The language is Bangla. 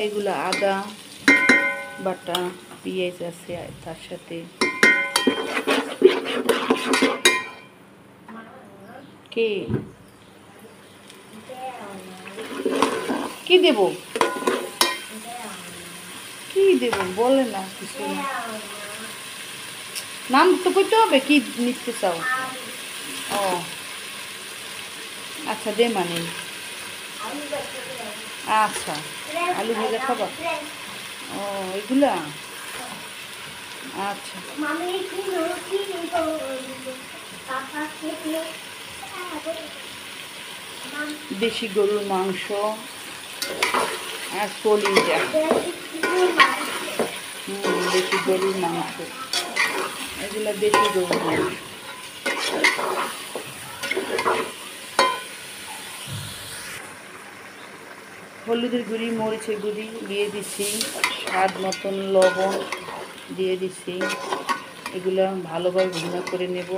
এগুলো আদা বাটা, পেঁয়াজ আছে তার সাথে। কে কি দেব, কি দেব বলে না কিছু না। নাম তো কইতে হবে কি নিতে চাও। ও আচ্ছা দে মানে, আচ্ছা আলু ভাজা খাবা। ও এগুলা আচ্ছা। দেশি গরুর মাংস আর কলিজা। দেশি গরুর মাংস, এগুলো দেশি গরুর মাংস। হলুদের গুঁড়ি, মরিচের গুঁড়ি দিয়ে দিচ্ছি, স্বাদ মতন লবণ দিয়ে দিচ্ছি। এগুলো ভালোভাবে ভুনা করে নেব।